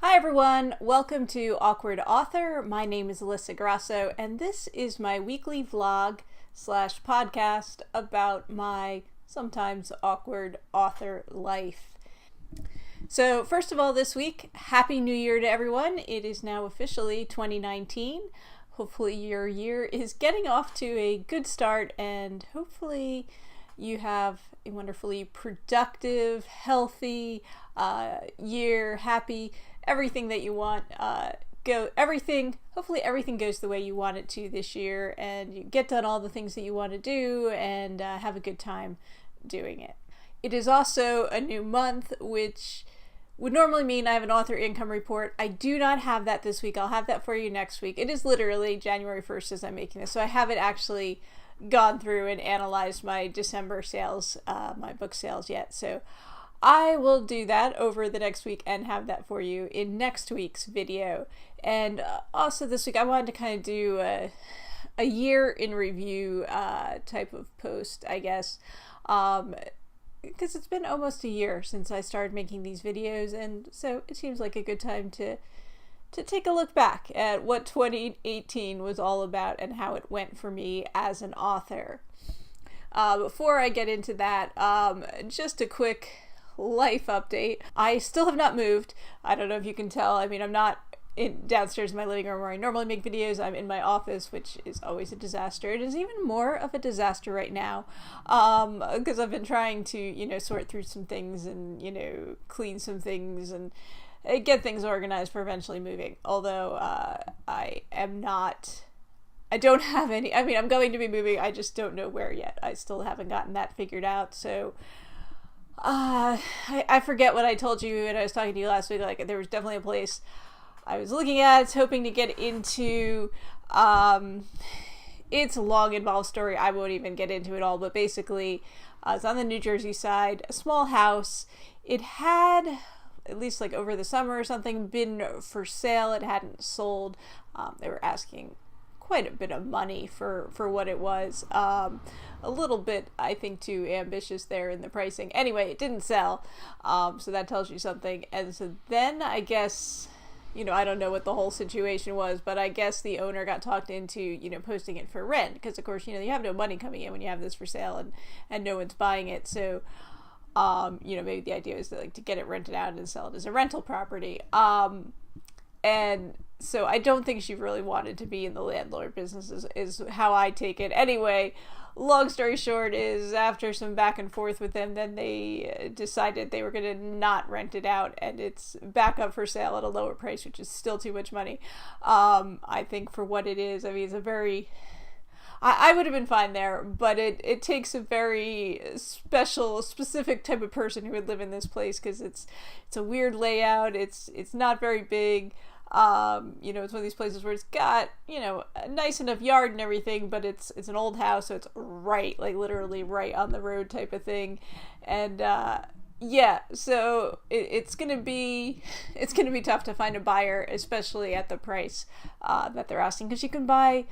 Hi everyone, welcome to Awkward Author. My name is Alyssa Grasso, and this is my weekly vlog slash podcast about my sometimes awkward author life. So first of all, this week, Happy New Year to everyone. It is now officially 2019. Hopefully your year is getting off to a good start, and hopefully you have a wonderfully productive, healthy year, happy, everything that you want. Hopefully everything goes the way you want it to this year, and you get done all the things that you want to do and have a good time doing it. It is also a new month, which would normally mean I have an author income report. I do not have that this week. I'll have that for you next week. It is literally January 1st as I'm making this, so I haven't actually gone through and analyzed my December sales, my book sales yet. So I will do that over the next week and have that for you in next week's video. And also this week I wanted to kind of do a year in review type of post, I guess, because it's been almost a year since I started making these videos, and so it seems like a good time to take a look back at what 2018 was all about and how it went for me as an author. Before I get into that, just a quick life update. I still have not moved. I don't know if you can tell. I mean, I'm not downstairs in my living room where I normally make videos. I'm in my office, which is always a disaster. It is even more of a disaster right now because I've been trying to, sort through some things and, clean some things and get things organized for eventually moving. Although I don't have any, I'm going to be moving, I just don't know where yet. I still haven't gotten that figured out, so I forget what I told you when I was talking to you last week. Like, there was definitely a place I was looking at, hoping to get into. It's a long, involved story. I won't even get into it all, but basically, it's on the New Jersey side, a small house. It had, at least like over the summer or something, been for sale. It hadn't sold. They were asking quite a bit of money for what it was. A little bit, I think, too ambitious there in the pricing. Anyway, it didn't sell, so that tells you something. And so then I guess, I don't know what the whole situation was, but I guess the owner got talked into, posting it for rent, because of course, you have no money coming in when you have this for sale and no one's buying it. So maybe the idea is to get it rented out and sell it as a rental property. And so I don't think she really wanted to be in the landlord business is how I take it. Anyway, long story short is, after some back and forth with them, then they decided they were going to not rent it out, and it's back up for sale at a lower price, which is still too much money. I think for what it is, it's a very... I would have been fine there, but it takes a very specific type of person who would live in this place, because it's a weird layout. It's not very big. It's one of these places where it's got, a nice enough yard and everything, but it's an old house, so it's literally right on the road type of thing. And so it's gonna be tough to find a buyer, especially at the price that they're asking, because you can buy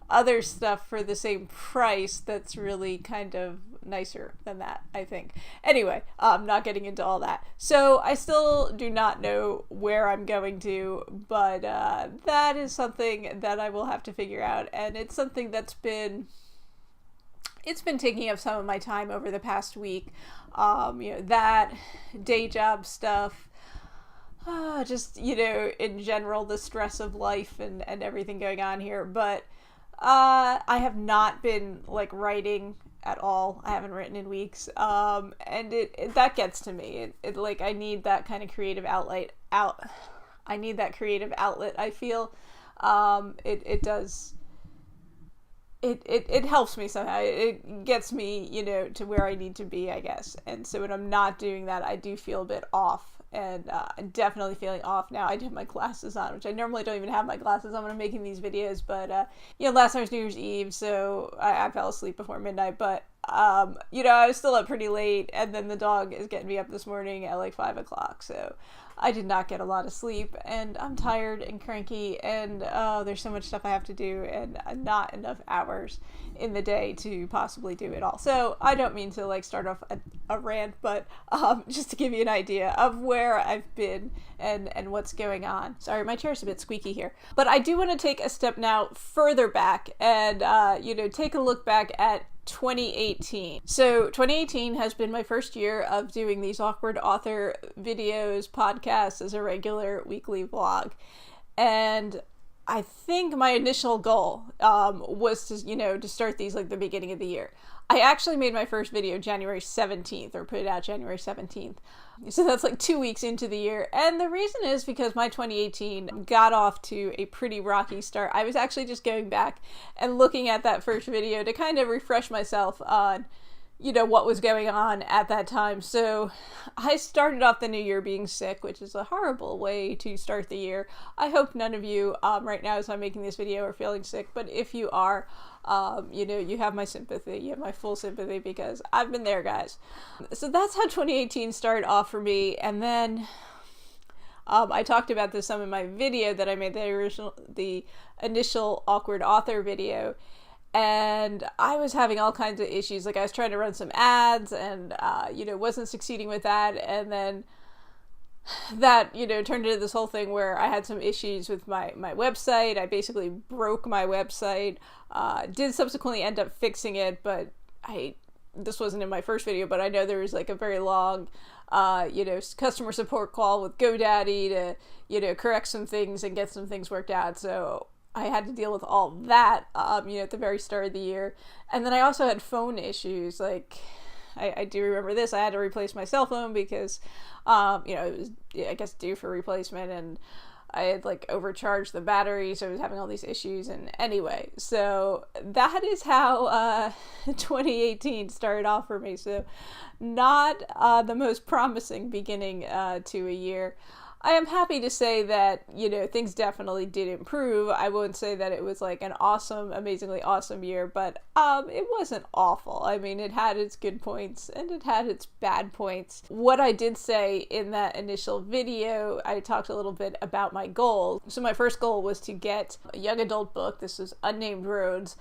other stuff for the same price that's really kind of nicer than that, I think. Anyway, I'm not getting into all that. So I still do not know where I'm going to, but that is something that I will have to figure out, and it's something that's been taking up some of my time over the past week. That day job stuff, just, in general, the stress of life and everything going on here. But I have not been writing at all. I haven't written in weeks. And that gets to me. I need that kind of creative outlet. I need that creative outlet. I feel it does. It helps me somehow. It gets me, to where I need to be, I guess. And so when I'm not doing that, I do feel a bit off. And I'm definitely feeling off now. I do have my glasses on, which I normally don't even have my glasses on when I'm making these videos. But, last night was New Year's Eve, so I fell asleep before midnight. But, I was still up pretty late. And then the dog is getting me up this morning at 5 o'clock. So I did not get a lot of sleep, and I'm tired and cranky, and there's so much stuff I have to do, and not enough hours in the day to possibly do it all. So I don't mean to like start off a rant, but just to give you an idea of where I've been and what's going on. Sorry, my chair's a bit squeaky here. But I do want to take a step now further back and, take a look back at 2018. So 2018 has been my first year of doing these awkward author videos, podcasts as a regular weekly vlog. And I think my initial goal was to start these like the beginning of the year. I actually made my first video January 17th, or put it out January 17th. So that's like 2 weeks into the year. And the reason is because my 2018 got off to a pretty rocky start. I was actually just going back and looking at that first video to kind of refresh myself on, what was going on at that time. So I started off the new year being sick, which is a horrible way to start the year. I hope none of you right now as I'm making this video are feeling sick, but if you are, you have my sympathy. You have my full sympathy because I've been there, guys. So that's how 2018 started off for me. And then I talked about this some in my video that I made, the initial awkward author video. And I was having all kinds of issues. Like I was trying to run some ads and, wasn't succeeding with that. And then that, turned into this whole thing where I had some issues with my website. I basically broke my website, did subsequently end up fixing it, but this wasn't in my first video, but I know there was like a very long, customer support call with GoDaddy to, correct some things and get some things worked out. So I had to deal with all that, at the very start of the year. And then I also had phone issues. Like, I do remember this. I had to replace my cell phone because, it was, I guess, due for replacement. And I had, like, overcharged the battery, so I was having all these issues. And anyway, so that is how 2018 started off for me. So not the most promising beginning to a year. I am happy to say that, things definitely did improve. I won't say that it was like an awesome, amazingly awesome year, but it wasn't awful. I mean, it had its good points and it had its bad points. What I did say in that initial video, I talked a little bit about my goals. So my first goal was to get a young adult book. This was Unnamed Roads.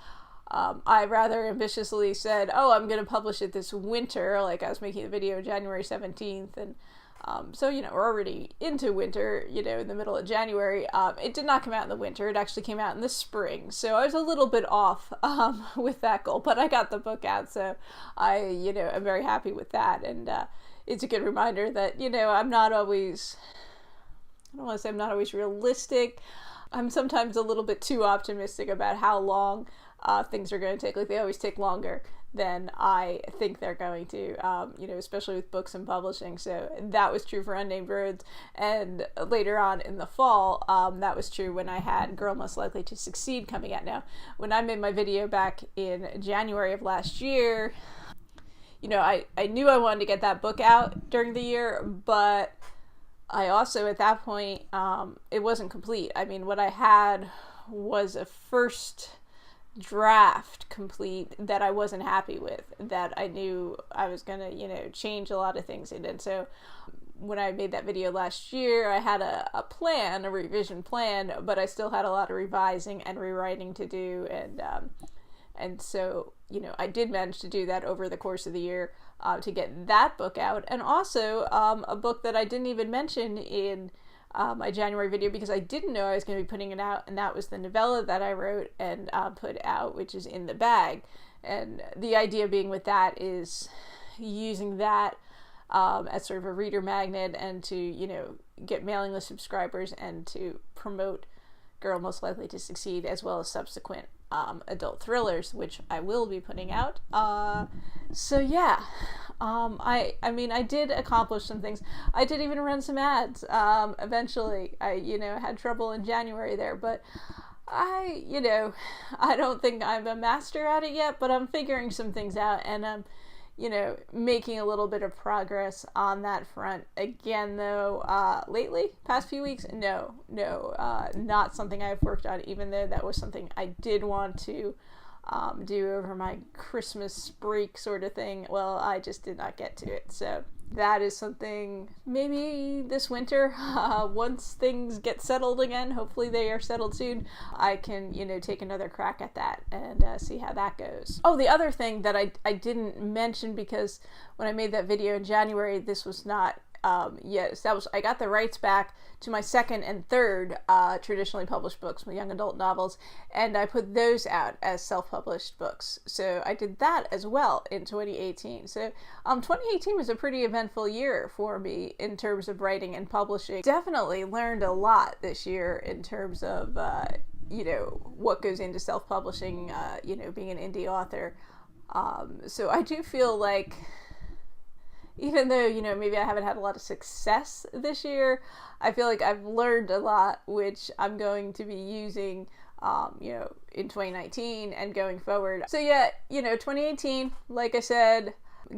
I rather ambitiously said, I'm going to publish it this winter. Like I was making the video January 17th and so, we're already into winter, in the middle of January. It did not come out in the winter. It actually came out in the spring. So I was a little bit off with that goal, but I got the book out. So I, am very happy with that. And it's a good reminder that, I'm not always realistic. I'm sometimes a little bit too optimistic about how long things are going to take. Like they always take longer than I think they're going to, especially with books and publishing. So that was true for Unnamed Roads. And later on in the fall, that was true when I had Girl Most Likely to Succeed coming out. Now, when I made my video back in January of last year, I knew I wanted to get that book out during the year, but I also, at that point, it wasn't complete. I mean, what I had was a first draft complete that I wasn't happy with, that I knew I was gonna, change a lot of things in. And so when I made that video last year, I had a plan, a revision plan, but I still had a lot of revising and rewriting to do. And so, I did manage to do that over the course of the year to get that book out. And also a book that I didn't even mention in my January video because I didn't know I was going to be putting it out, and that was the novella that I wrote and put out, which is In the Bag. And the idea being with that is using that as sort of a reader magnet and to, get mailing list subscribers and to promote Girl Most Likely to Succeed, as well as subsequent adult thrillers, which I will be putting out. So yeah, I did accomplish some things. I did even run some ads. Eventually, I, had trouble in January there, but I don't think I'm a master at it yet, but I'm figuring some things out, and I'm, making a little bit of progress on that front. Again, though, lately, past few weeks, no, not something I've worked on, even though that was something I did want to do over my Christmas break sort of thing. Well, I just did not get to it. So that is something maybe this winter, once things get settled again, hopefully they are settled soon, I can, take another crack at that and see how that goes. Oh, the other thing that I didn't mention, because when I made that video in January, this was not yet established. I got the rights back to my second and third traditionally published books, my young adult novels, and I put those out as self-published books. So I did that as well in 2018. So 2018 was a pretty eventful year for me in terms of writing and publishing. Definitely learned a lot this year in terms of what goes into self-publishing, being an indie author. So I do feel like, even though, maybe I haven't had a lot of success this year, I feel like I've learned a lot, which I'm going to be using, in 2019 and going forward. So yeah, 2018, like I said,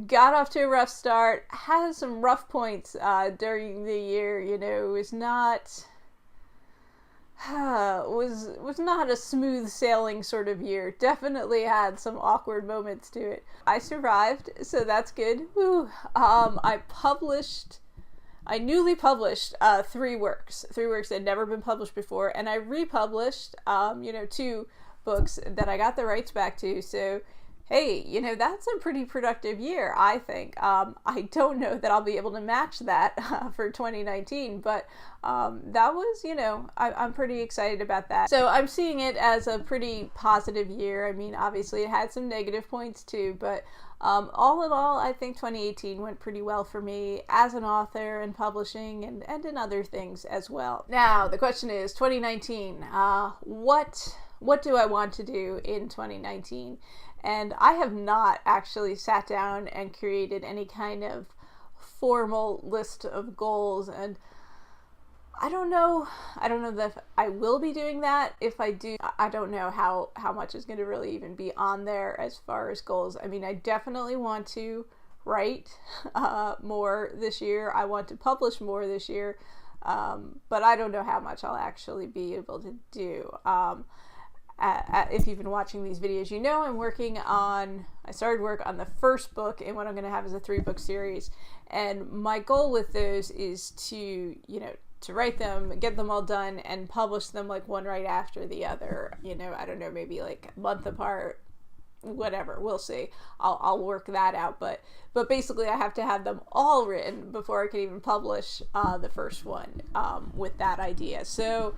got off to a rough start, had some rough points during the year, it was not... was not a smooth sailing sort of year. Definitely had some awkward moments to it. I survived, so that's good. Woo. I newly published 3 works that had never been published before, and I republished 2 books that I got the rights back to. So hey, that's a pretty productive year, I think. I don't know that I'll be able to match that for 2019, but that was, I'm pretty excited about that. So I'm seeing it as a pretty positive year. I mean, obviously it had some negative points too, but all in all, I think 2018 went pretty well for me as an author and publishing and in other things as well. Now, the question is, 2019, what do I want to do in 2019? And I have not actually sat down and created any kind of formal list of goals, and I don't know that I will be doing that. If I do, I don't know how much is going to really even be on there as far as goals. I mean, I definitely want to write more this year. I want to publish more this year, but I don't know how much I'll actually be able to do. If you've been watching these videos, I started work on the first book in what I'm going to have as a 3-book series. And my goal with those is to write them, get them all done, and publish them like one right after the other. I don't know, maybe like a month apart, whatever, we'll see. I'll work that out. But basically I have to have them all written before I can even publish the first one with that idea. So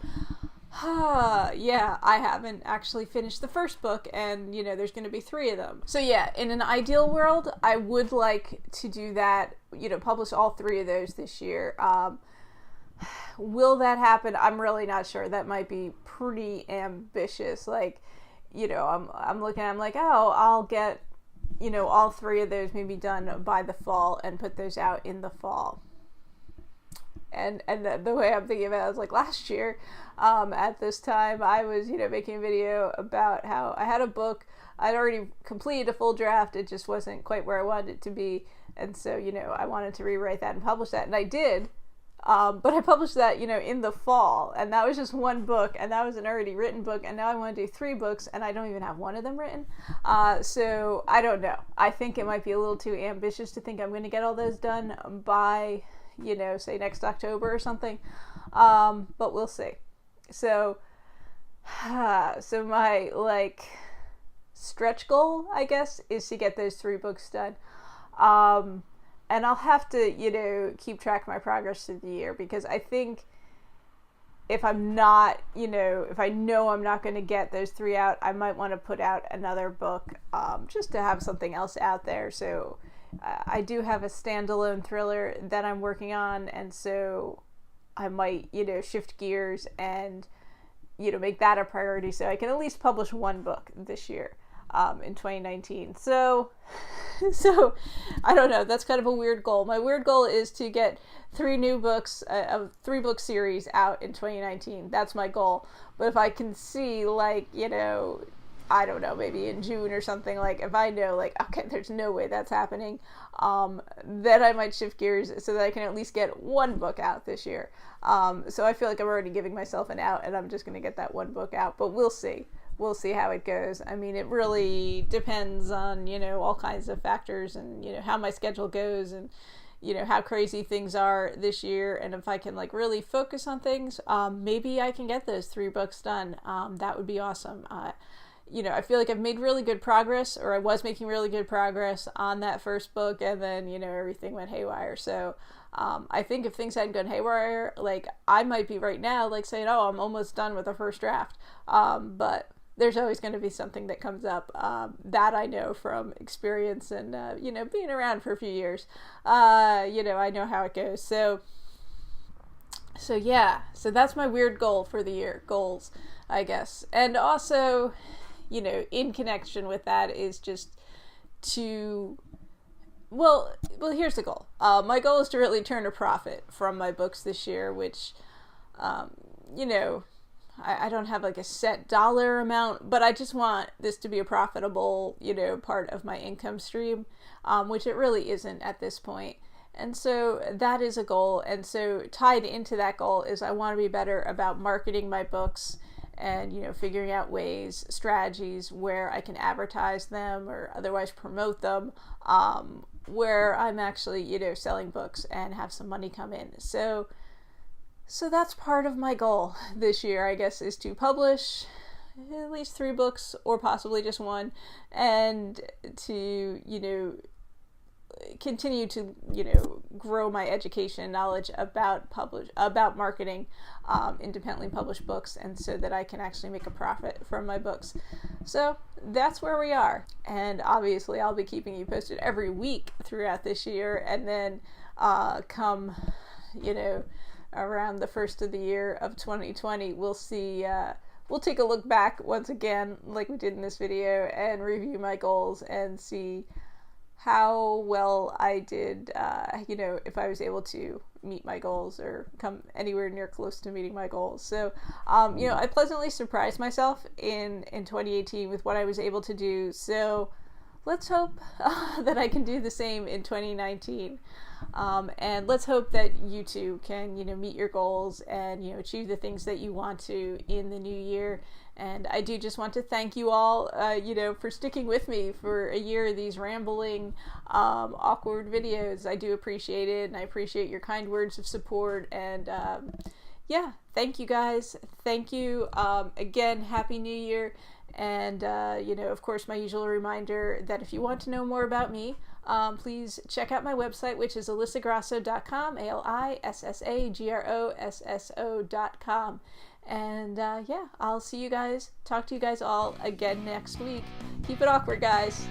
yeah, I haven't actually finished the first book, and there's going to be 3 of them. So yeah, in an ideal world, I would like to do that, publish all 3 of those this year. Will that happen? I'm really not sure. That might be pretty ambitious. Like, I'm looking, I'm like, oh, I'll get, all 3 of those maybe done by the fall and put those out in the fall. And the way I'm thinking about it is like last year, at this time, I was, making a video about how I had a book. I'd already completed a full draft. It just wasn't quite where I wanted it to be. And so, I wanted to rewrite that and publish that. And I did. But I published that, in the fall. And that was just 1 book. And that was an already written book. And now I want to do 3 books. And I don't even have 1 of them written. So I don't know. I think it might be a little too ambitious to think I'm going to get all those done by... say next October or something, but we'll see. So my stretch goal, I guess, is to get those 3 books done, and I'll have to keep track of my progress through the year, because I think if I'm not, if I know I'm not going to get those 3 out, I might want to put out another book, just to have something else out there. So I do have a standalone thriller that I'm working on, and so I might, shift gears and, make that a priority so I can at least publish 1 book this year, in 2019. So I don't know, that's kind of a weird goal. My weird goal is to get 3 new books, a 3-book series out in 2019. That's my goal. But if I can see, I don't know, maybe in June or something, if I know, okay, there's no way that's happening, then I might shift gears so that I can at least get 1 book out this year. So I feel like I'm already giving myself an out, and I'm just going to get that 1 book out, but we'll see. We'll see how it goes. I mean, it really depends on, all kinds of factors, and, how my schedule goes, and, you know, how crazy things are this year, and if I can like really focus on things, maybe I can get those 3 books done. That would be awesome. You know, I feel like I've made really good progress, or I was making really good progress on that first book, and then, you know, everything went haywire. So I think if things hadn't gone haywire, like, I might be right now like saying, oh, I'm almost done with the first draft. But there's always going to be something that comes up, that I know from experience and, you know, being around for a few years. You know, I know how it goes. So yeah, so that's my weird goal for the year. Goals, I guess. And also, you know, in connection with that is just to, well, here's the goal. My goal is to really turn a profit from my books this year, which, you know, I don't have like a set dollar amount, but I just want this to be a profitable, you know, part of my income stream, which it really isn't at this point. And so that is a goal. And so tied into that goal is I want to be better about marketing my books and, you know, figuring out ways, strategies where I can advertise them or otherwise promote them, where I'm actually, you know, selling books and have some money come in. So that's part of my goal this year, I guess, is to publish at least 3 books or possibly just 1, and to, you know, continue to, you know, grow my education knowledge about marketing independently published books, and so that I can actually make a profit from my books. So that's where we are, and obviously I'll be keeping you posted every week throughout this year, and then come, you know, around the first of the year of 2020, we'll see, we'll take a look back once again like we did in this video and review my goals and see how well I did, you know, if I was able to meet my goals or come anywhere near close to meeting my goals. So, you know, I pleasantly surprised myself in 2018 with what I was able to do. So let's hope that I can do the same in 2019. And let's hope that you too can, you know, meet your goals and, you know, achieve the things that you want to in the new year. And I do just want to thank you all, you know, for sticking with me for a year of these rambling, awkward videos. I do appreciate it, and I appreciate your kind words of support. And yeah, thank you guys. Thank you. Again, Happy New Year. And, you know, of course, my usual reminder that if you want to know more about me, please check out my website, which is alissagrosso.com, ALISSAGROSSO.com. And yeah, I'll see you guys, talk to you guys all again next week. Keep it awkward, guys.